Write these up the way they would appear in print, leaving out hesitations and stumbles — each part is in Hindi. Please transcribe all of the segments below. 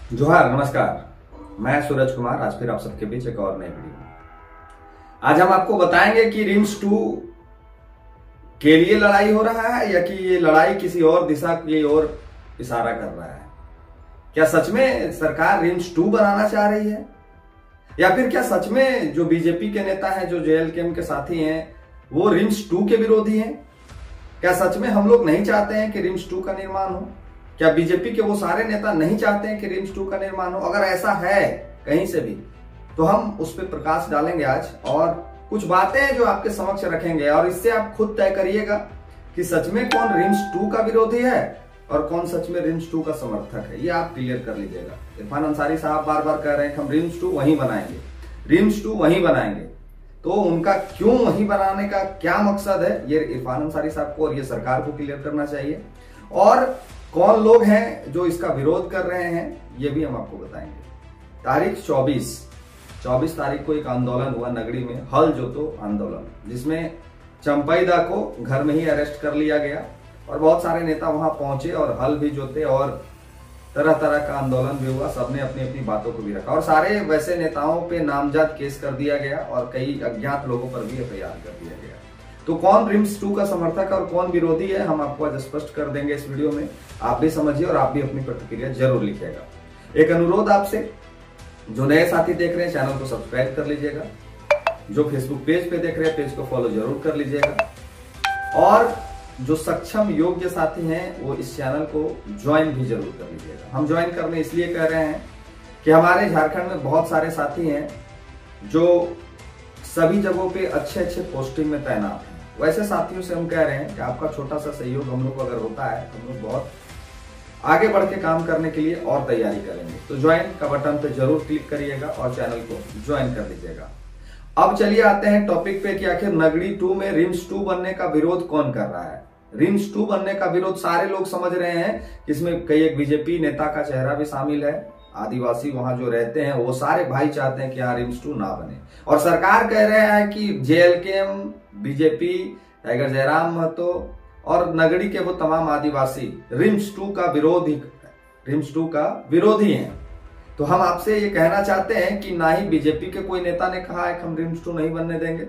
जोहार, नमस्कार। मैं सूरज कुमार आज फिर आप सबके बीच एक और नई वीडियो। आज हम आपको बताएंगे कि रिम्स 2 के लिए लड़ाई हो रहा है या कि ये लड़ाई किसी और दिशा की ओर इशारा कर रहा है। क्या सच में सरकार रिम्स 2 बनाना चाह रही है या फिर क्या सच में जो बीजेपी के नेता हैं, जो जेएलकेएम के साथी हैं, वो रिम्स 2 के विरोधी हैं? क्या सच में हम लोग नहीं चाहते हैं कि रिम्स 2 का निर्माण हो? क्या बीजेपी के वो सारे नेता नहीं चाहते हैं कि रिम्स 2 का निर्माण हो? अगर ऐसा है कहीं से भी तो हम उस पर प्रकाश डालेंगे आज और कुछ बातें हैं जो आपके समक्ष रखेंगे और इससे आप खुद तय करिएगा कि सच में कौन रिम्स 2 का विरोधी है और कौन सच में रिम्स 2 का समर्थक है। ये आप क्लियर कर लीजिएगा। इरफान अंसारी साहब बार बार कह रहे हैं कि हम रिम्स 2 वहीं बनाएंगे, रिम्स 2 वहीं बनाएंगे। तो उनका क्यों वहीं बनाने का क्या मकसद है, ये इरफान अंसारी साहब को और ये सरकार को क्लियर करना चाहिए। और कौन लोग हैं जो इसका विरोध कर रहे हैं ये भी हम आपको बताएंगे। तारीख 24 तारीख को एक आंदोलन हुआ नगरी में, हल जोतो आंदोलन, जिसमें चंपईदा को घर में ही अरेस्ट कर लिया गया और बहुत सारे नेता वहां पहुंचे और हल भी जोते और तरह तरह का आंदोलन भी हुआ। सबने अपनी अपनी बातों को भी रखा और सारे वैसे नेताओं पे नामजद केस कर दिया गया और कई अज्ञात लोगों पर भी एफआईआर कर दिया गया। तो कौन रिम्स 2 का समर्थक और कौन विरोधी है हम आपको आज स्पष्ट कर देंगे इस वीडियो में। आप भी समझिए और आप भी अपनी प्रतिक्रिया जरूर लिखिएगा। एक अनुरोध आपसे, जो नए साथी देख रहे हैं चैनल को सब्सक्राइब कर लीजिएगा, जो फेसबुक पेज पे देख रहे हैं पेज को फॉलो जरूर कर लीजिएगा और जो सक्षम योग्य साथी हैं वो इस चैनल को ज्वाइन भी जरूर कर लीजिएगा। हम ज्वाइन करने इसलिए कह रहे हैं कि हमारे झारखंड में बहुत सारे साथी हैं जो सभी जगहों पे अच्छे अच्छे पोस्टिंग में तैनात हैं। वैसे साथियों से हम कह रहे हैं कि आपका छोटा सा सहयोग हम लोग को अगर होता है तो हम लोग बहुत आगे बढ़ के काम करने के लिए और तैयारी करेंगे। तो ज्वाइन का बटन पे जरूर क्लिक करिएगा और चैनल को ज्वाइन कर लीजिएगा। अब चलिए आते हैं टॉपिक पे कि आखिर नगरी 2 में रिम्स 2 बनने का विरोध कौन कर रहा है। रिम्स 2 बनने का विरोध सारे लोग समझ रहे हैं, इसमें कई एक बीजेपी नेता का चेहरा भी शामिल है। आदिवासी वहां जो रहते हैं वो सारे भाई चाहते हैं कि यहाँ रिम्स 2 ना बने और सरकार कह रहे हैं कि JLKM, BJP, tiger Jairam Mahto और नगरी के वो तमाम आदिवासी रिम्स 2 का विरोधी हैं। तो हम आपसे ये कहना चाहते हैं कि ना ही बीजेपी के कोई नेता ने कहा है कि हम रिम्स 2 नहीं बनने देंगे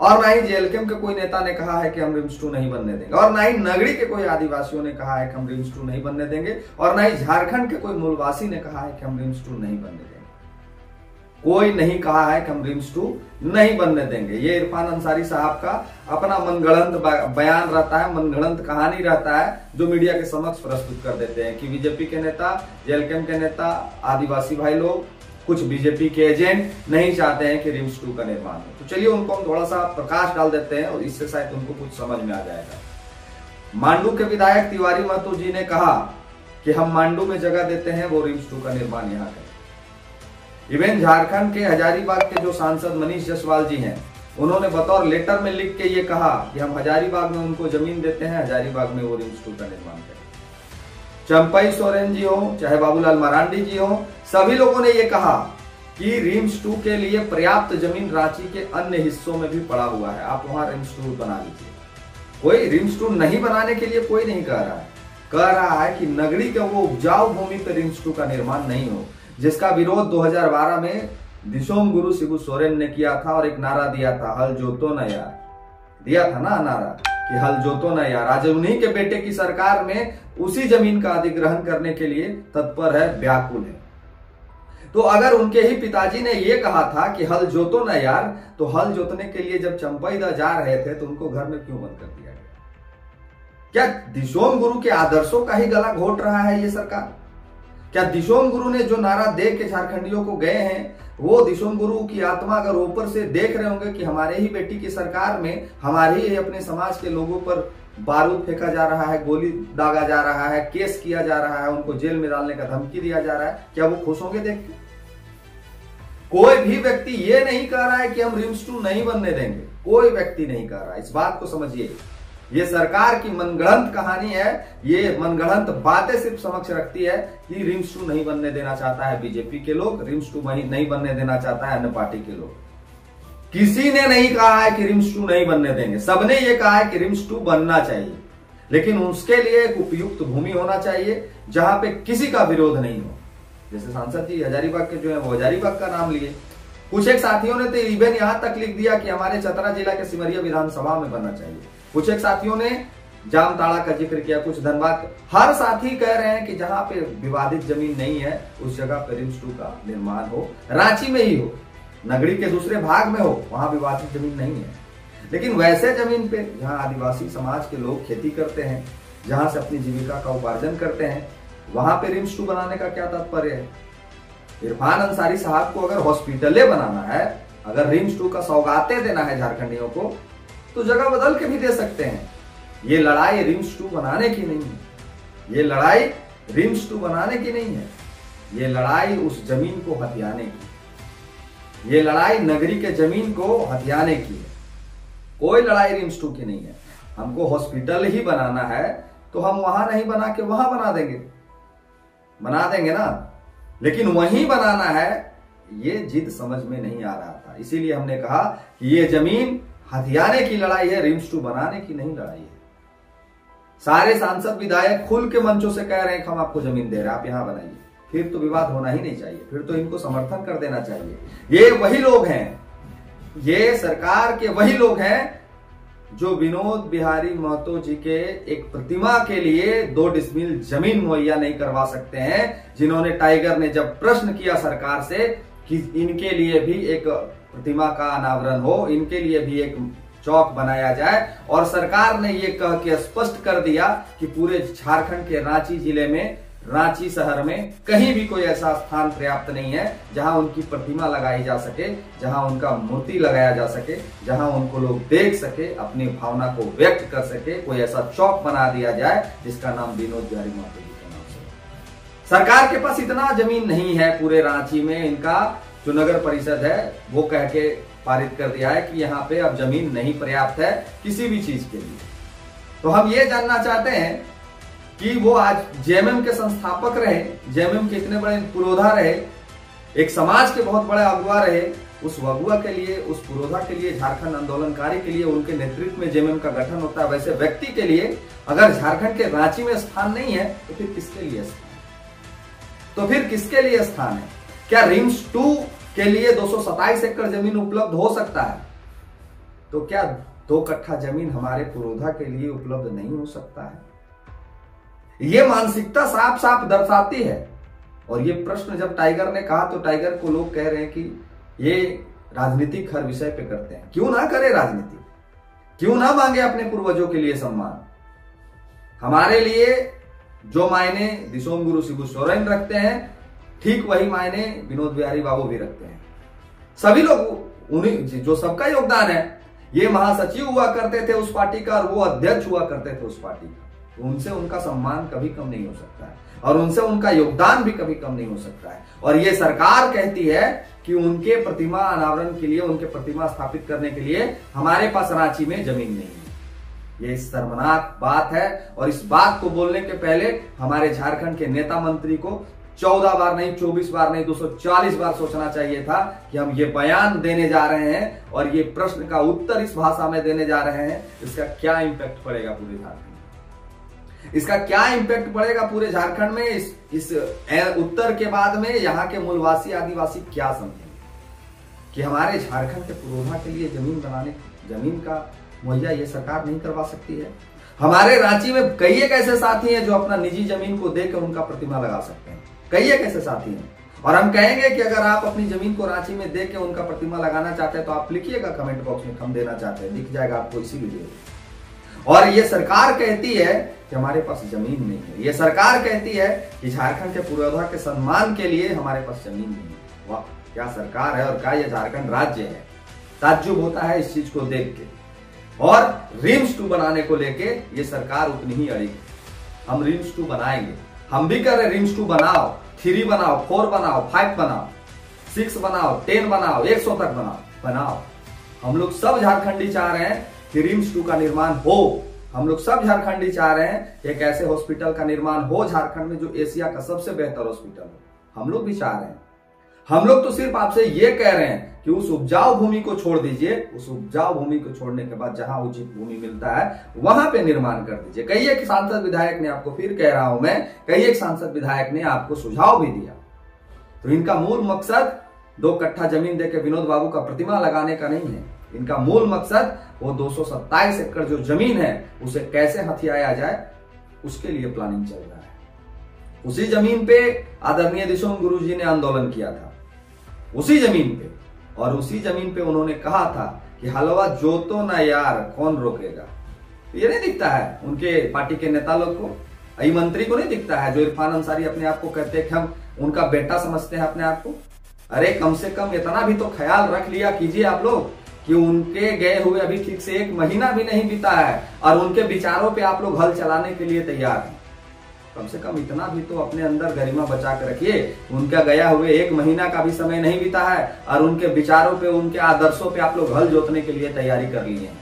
और ना ही जेएलकेएम के कोई नेता ने कहा है कि हम रिम्स 2 नहीं बनने देंगे और ना ही नगरी के कोई आदिवासियों ने कहा है कि हम रिम्स 2 नहीं बनने देंगे और ना ही झारखंड के कोई मूलवासी ने कहा है कि हम रिम्स 2 नहीं बनने देंगे। कोई नहीं कहा है कि हम रिम्स 2 नहीं बनने देंगे। ये इरफान अंसारी साहब का अपना मनगढ़ंत बयान रहता है, मनगढ़ंत कहानी रहता है जो मीडिया के समक्ष प्रस्तुत कर देते हैं कि बीजेपी के नेता, जेएलकेएम के नेता, आदिवासी भाई लोग, कुछ बीजेपी के एजेंट नहीं चाहते हैं कि रिम्स 2 का निर्माण हो। तो चलिए उनको हम थोड़ा सा प्रकाश डाल देते हैं और इससे शायद उनको कुछ समझ में आ जाएगा। मांडू के विधायक तिवारी महतो जी ने कहा कि हम मांडू में जगह देते हैं, वो रिम्स 2 का निर्माण यहाँ करें। इवन झारखंड के हजारीबाग के जो सांसद मनीष जायसवाल जी हैं, उन्होंने बतौर लेटर में लिख के ये कहा कि हम हजारीबाग में उनको जमीन देते हैं, हजारीबाग में वो रिम्स 2 का निर्माण करें। चंपई सोरेन जी हो चाहे बाबूलाल मरांडी जी हो, सभी लोगों ने ये कहा कि रिम्स 2 के लिए पर्याप्त जमीन रांची के अन्य हिस्सों में भी पड़ा हुआ है, आप वहां रिम्स 2 बना लीजिए। कोई रिम्स 2 नहीं बनाने के लिए कोई नहीं कह रहा है, कह रहा है कि नगरी के वो उपजाऊ भूमि पर रिम्स 2 का निर्माण नहीं हो, जिसका विरोध 2012 में दिशोम गुरु शिबू सोरेन ने किया था और एक नारा दिया था, हल जोतो न यार, दिया था ना नारा कि हल जोतो न यार। आज उन्हीं के बेटे की सरकार में उसी जमीन का अधिग्रहण करने के लिए तत्पर है, व्याकुल है। तो अगर उनके ही पिताजी ने यह कहा था कि हल जोतो न यार, तो हल जोतने के लिए जब चंपईदा जा रहे थे तो उनको घर में क्यों बंद कर दिया गया? क्या दिशोम गुरु के आदर्शों का ही गला घोट रहा है ये सरकार? क्या दिशोम गुरु ने जो नारा दे के झारखंडियों को गए हैं, वो दिशोम गुरु की आत्मा अगर ऊपर से देख रहे होंगे कि हमारे ही बेटी की सरकार में हमारे ही अपने समाज के लोगों पर बारूद फेंका जा रहा है, गोली दागा जा रहा है, केस किया जा रहा है, उनको जेल में डालने का धमकी दिया जा रहा है, क्या वो खुश होंगे देख के? कोई भी व्यक्ति ये नहीं कह रहा है कि हम रिम्स 2 नहीं बनने देंगे, कोई व्यक्ति नहीं कह रहा है। इस बात को समझिए, ये सरकार की मनगढ़ंत कहानी है, ये मनगढ़ंत बातें सिर्फ समक्ष रखती है कि रिम्स 2 नहीं बनने देना चाहता है बीजेपी के लोग, रिम्स 2 नहीं बनने देना चाहता है अन्य पार्टी के लोग। किसी ने नहीं कहा है कि रिम्स 2 नहीं बनने देंगे, सबने ये कहा है कि रिम्स 2 बनना चाहिए, लेकिन उसके लिए एक उपयुक्त भूमि होना चाहिए जहां पे किसी का विरोध नहीं हो। जैसे सांसद जी हजारीबाग के जो है वो हजारीबाग का नाम लिए। कुछ एक साथियों ने तो इवन यहां तक लिख दिया कि हमारे चतरा जिला के सिमरिया विधानसभा में बनना चाहिए। कुछ एक साथियों ने जामताड़ा का जिक्र किया, कुछ धनबाद। हर साथी कह रहे हैं कि जहां पे विवादित जमीन नहीं है उस जगह पे रिम्स 2 का निर्माण हो, रांची में ही हो, नगरी के दूसरे भाग में हो, वहां विवादित जमीन नहीं है। लेकिन वैसे जमीन पे जहां आदिवासी समाज के लोग खेती करते हैं, जहां से अपनी जीविका का उपार्जन करते हैं, वहां पे रिम्स 2 बनाने का क्या तात्पर्य है? इरफान अंसारी साहब को अगर हॉस्पिटले बनाना है, अगर रिम्स 2 का सौगातें देना है झारखंडियों को, तो जगह बदल के भी दे सकते हैं। ये लड़ाई रिम्स 2 बनाने की नहीं है, ये लड़ाई रिम्स 2 बनाने की नहीं है, ये लड़ाई उस जमीन को हथियाने की, ये लड़ाई नगरी के जमीन को हथियाने की है। कोई लड़ाई रिम्स 2 की नहीं है। हमको हॉस्पिटल ही बनाना है तो हम वहां नहीं बना के वहां बना देंगे ना, लेकिन वहीं बनाना है, ये जिद समझ में नहीं आ रहा था। इसीलिए हमने कहा कि ये जमीन हथियाने की लड़ाई है, रिम्स 2 बनाने की नहीं लड़ाई है। सारे सांसद विधायक खुल के मंचों से कह रहे हैं कि हम आपको जमीन दे रहे हैं, आप यहां बनाइए। फिर तो विवाद होना ही नहीं चाहिए, फिर तो इनको समर्थन कर देना चाहिए। ये वही लोग हैं, ये सरकार के वही लोग हैं जो विनोद बिहारी महतो जी के एक प्रतिमा के लिए 2 डिसमिल जमीन मुहैया नहीं करवा सकते हैं, जिन्होंने टाइगर ने जब प्रश्न किया सरकार से कि इनके लिए भी एक प्रतिमा का अनावरण हो, इनके लिए भी एक चौक बनाया जाए, और सरकार ने ये कह के स्पष्ट कर दिया कि पूरे झारखंड के रांची जिले में, रांची शहर में कहीं भी कोई ऐसा स्थान पर्याप्त नहीं है जहां उनकी प्रतिमा लगाई जा सके, जहां उनका मूर्ति लगाया जा सके, जहां उनको लोग देख सके, अपनी भावना को व्यक्त कर सके। कोई ऐसा चौक बना दिया जाए जिसका नाम विनोद बिहारी महतो जी के नाम से। सरकार के पास इतना जमीन नहीं है पूरे रांची में, इनका जो नगर परिषद है वो कह के पारित कर दिया है कि यहाँ पे अब जमीन नहीं पर्याप्त है किसी भी चीज के लिए। तो हम ये जानना चाहते हैं कि वो आज जेएमएम के संस्थापक रहे, जेएमएम के इतने बड़े पुरोधा रहे, एक समाज के बहुत बड़े अगुवा रहे, उस अगुवा के लिए, उस पुरोधा के लिए, झारखंड आंदोलनकारी के लिए उनके नेतृत्व में जेएमएम का गठन होता है, वैसे व्यक्ति के लिए अगर झारखंड के रांची में स्थान नहीं है तो फिर किसके लिए स्थान है? क्या रिम्स 2 के लिए 227 एकड़ जमीन उपलब्ध हो सकता है? तो क्या 2 कट्ठा जमीन हमारे पुरोधा के लिए उपलब्ध नहीं हो सकता है? ये मानसिकता साफ साफ दर्शाती है। और ये प्रश्न जब टाइगर ने कहा तो टाइगर को लोग कह रहे हैं कि ये राजनीतिक हर विषय पे करते हैं। क्यों ना करे राजनीति, क्यों ना मांगे अपने पूर्वजों के लिए सम्मान? हमारे लिए जो मायने दिसोम गुरु शिबू सोरेन रखते हैं, ठीक वही मायने विनोद बिहारी बाबू भी रखते हैं। सभी लोग उन्हीं, जो सबका योगदान है, ये महासचिव हुआ करते थे उस पार्टी का और वो अध्यक्ष हुआ करते थे उस पार्टी का, उनसे उनका सम्मान कभी कम नहीं हो सकता है और उनसे उनका योगदान भी कभी कम नहीं हो सकता है। और ये सरकार कहती है कि उनके प्रतिमा अनावरण के लिए, उनके प्रतिमा स्थापित करने के लिए हमारे पास रांची में जमीन नहीं है। ये शर्मनाक बात है और इस बात को बोलने के पहले हमारे झारखंड के नेता मंत्री को 14 बार नहीं, 24 बार नहीं, 240 बार सोचना चाहिए था कि हम ये बयान देने जा रहे हैं और ये प्रश्न का उत्तर इस भाषा में देने जा रहे हैं। इसका क्या इंपैक्ट पड़ेगा पूरे झारखंड, इसका क्या इंपैक्ट पड़ेगा पूरे झारखंड में? इस उत्तर के बाद में यहाँ के मूलवासी आदिवासी क्या समझेंगे कि हमारे झारखंड के पुरोधा के लिए जमीन का मुहैया ये सरकार नहीं करवा सकती है। हमारे रांची में कई एक ऐसे साथी हैं जो अपना निजी जमीन को देकर उनका प्रतिमा लगा सकते हैं, कई एक ऐसे साथी हैं। और हम कहेंगे कि अगर आप अपनी जमीन को रांची में दे के उनका प्रतिमा लगाना चाहते हैं तो आप लिखिएगा कमेंट बॉक्स में, हम देना चाहते हैं, दिख जाएगा आपको इसी वीडियो। और ये सरकार कहती है कि हमारे पास जमीन नहीं है, ये सरकार कहती है कि झारखंड के पुरोधा के सम्मान के लिए हमारे पास जमीन नहीं है। वाह, क्या सरकार है और क्या ये झारखंड राज्य है। ताज्जुब होता है इस चीज को देख के। और रिम्स 2 बनाने को लेके ये सरकार उतनी ही अड़ी। हम रिम्स 2 बनाएंगे, हम भी कर रहे, रिम्स 2 बनाओ, 3 बनाओ, 4 बनाओ, 5 बनाओ, 6 बनाओ, 10 बनाओ, 100 तक बनाओ। हम लोग सब झारखंडी चाह रहे हैं कि रिम्स 2 का निर्माण हो। हम लोग सब झारखंडी चाह रहे हैं एक ऐसे हॉस्पिटल का निर्माण हो झारखंड में जो एशिया का सबसे बेहतर हॉस्पिटल हो। हम लोग भी चाह रहे हैं। हम लोग तो सिर्फ आपसे ये कह रहे हैं कि उस उपजाऊ भूमि को छोड़ दीजिए, उस उपजाऊ भूमि को छोड़ने के बाद जहां उचित भूमि मिलता है वहां पे निर्माण कर दीजिए। कई एक सांसद विधायक ने आपको, फिर कह रहा हूं मैं, कई एक सांसद विधायक ने आपको सुझाव भी दिया तो इनका मूल मकसद 2 कट्ठा जमीन देके विनोद बाबू का प्रतिमा लगाने का नहीं है। इनका मूल मकसद वो 227 एकड़ जो जमीन है उसे कैसे हथियाया जाए उसके लिए प्लानिंग चल रहा है। उसी जमीन पे आदरणीय दिशोम गुरु जी ने आंदोलन किया था, उसी जमीन पे, और उसी जमीन पे उन्होंने कहा था कि हलवा जोतो ना यार कौन रोकेगा। ये नहीं दिखता है उनके पार्टी के नेता लोग को, आई मंत्री को नहीं दिखता है जो इरफान अंसारी अपने आप को कहते हैं कि हम उनका बेटा समझते हैं अपने आप को। अरे कम से कम इतना भी तो ख्याल रख लिया कीजिए आप लोग कि उनके गए हुए अभी ठीक से 1 महीना भी नहीं बीता है और उनके विचारों पे आप लोग हल चलाने के लिए तैयार हैं। कम से कम इतना भी तो अपने अंदर गरिमा बचा के रखिए। उनका गया हुए 1 महीना का भी समय नहीं बीता है और उनके विचारों पे, उनके आदर्शों पे आप लोग हल जोतने के लिए तैयारी कर लिए हैं।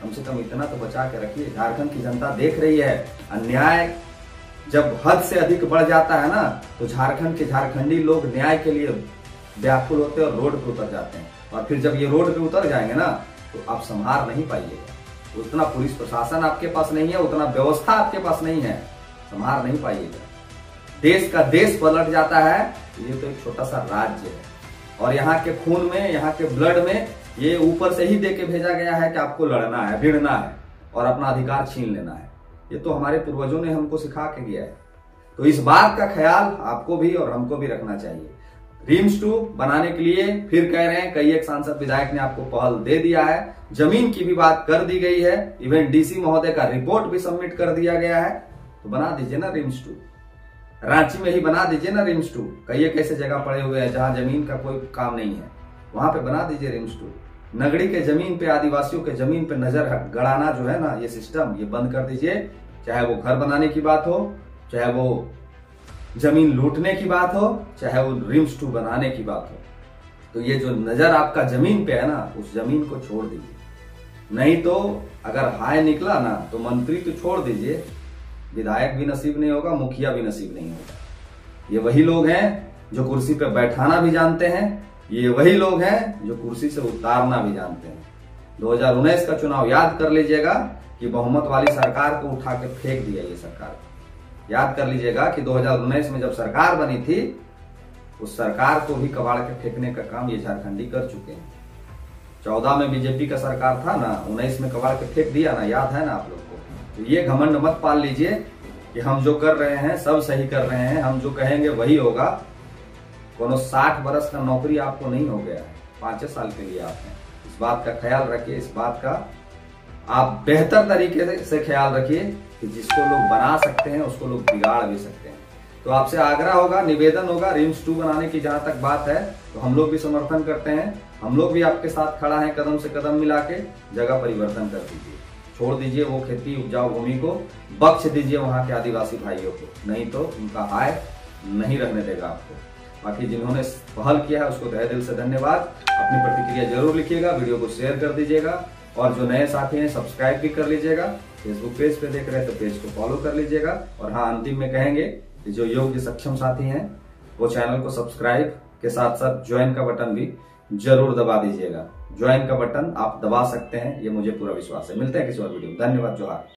कम से कम इतना तो बचा के रखिए। झारखंड की जनता देख रही है, अन्याय जब हद से अधिक बढ़ जाता है ना तो झारखंड के झारखंडी लोग न्याय के लिए व्याकुल होते हैं और रोड पे उतर जाते हैं। और फिर जब ये रोड पे उतर जाएंगे ना तो आप संभाल नहीं पाइएगा। उतना पुलिस प्रशासन आपके पास नहीं है, उतना व्यवस्था आपके पास नहीं है, संभाल नहीं पाइएगा। देश का देश पलट जाता है। ये तो एक छोटा सा राज्य है और यहाँ के खून में, यहाँ के ब्लड में ये ऊपर से ही दे के भेजा गया है कि आपको लड़ना है, भिड़ना है और अपना अधिकार छीन लेना है। ये तो हमारे पूर्वजों ने हमको सिखा के गया है। तो इस बात का ख्याल आपको भी और हमको भी रखना चाहिए। रिम्स 2 बनाने के लिए फिर कह रहे हैं, कई एक सांसद विधायक ने आपको पहल दे दिया है, जमीन की भी बात कर दी गई है, इवन डीसी महोदय का रिपोर्ट भी सबमिट कर दिया गया है। तो बना दीजिए ना रिम्स 2, रांची में ही बना दीजिए ना रिम्स 2। कई एक ऐसे जगह पड़े हुए हैं जहां जमीन का कोई काम नहीं है, वहां पे बना दीजिए रिम्स 2। नगड़ी के जमीन पे, आदिवासियों के जमीन पे नजर गड़ाना जो है ना, ये सिस्टम ये बंद कर दीजिए। चाहे वो घर बनाने की बात हो, चाहे वो जमीन लूटने की बात हो, चाहे वो रिम्स 2 बनाने की बात हो। तो ये जो नजर आपका जमीन पे है ना, उस जमीन को छोड़ दीजिए। नहीं तो अगर हाय निकला ना तो मंत्री तो छोड़ दीजिए, विधायक भी नसीब नहीं होगा, मुखिया भी नसीब नहीं होगा। ये वही लोग हैं जो कुर्सी पे बैठाना भी जानते हैं, ये वही लोग हैं जो कुर्सी से उतारना भी जानते हैं। 2019 का चुनाव याद कर लीजिएगा कि बहुमत वाली सरकार को उठा के फेंक दिया ये सरकार। याद कर लीजिएगा कि 2019 में जब सरकार बनी थी, उस सरकार को भी कबाड़ के फेंकने का काम ये झारखंडी कर चुके हैं। 14 में बीजेपी का सरकार था ना, 19 में कबाड़ के फेंक दिया ना, याद है ना आप लोग को। तो ये घमंड मत पाल लीजिए कि हम जो कर रहे हैं सब सही कर रहे हैं, हम जो कहेंगे वही होगा। कोनो 60 बरस का नौकरी आपको नहीं हो गया है, 5 साल के लिए आप हैं। इस बात का ख्याल रखिए, इस बात का आप बेहतर तरीके से ख्याल रखिए कि जिसको लोग बना सकते हैं उसको लोग बिगाड़ भी सकते हैं। तो आपसे आग्रह होगा, निवेदन होगा, रिम्स 2 बनाने की जहां तक बात है तो हम लोग भी समर्थन करते हैं। हम लोग भी आपके साथ खड़ा है, कदम से कदम मिला के। जगह परिवर्तन कर दीजिए, छोड़ दीजिए वो खेती उपजाऊ भूमि को, बख्श दीजिए वहां के आदिवासी भाइयों को, नहीं तो उनका हाय नहीं रहने देगा आपको। बाकी जिन्होंने पहल किया है उसको तहे दिल से धन्यवाद। अपनी प्रतिक्रिया जरूर लिखिएगा, वीडियो को शेयर कर दीजिएगा और जो नए साथी हैं सब्सक्राइब भी कर लीजिएगा। फेसबुक पेज पे देख रहे हैं तो पेज को फॉलो कर लीजिएगा। और हाँ, अंतिम में कहेंगे कि जो योग्य सक्षम साथी हैं वो चैनल को सब्सक्राइब के साथ साथ ज्वाइन का बटन भी जरूर दबा दीजिएगा। ज्वाइन का बटन आप दबा सकते हैं, ये मुझे पूरा विश्वास है। मिलते हैं किसी और वीडियो में। धन्यवाद, जोहार।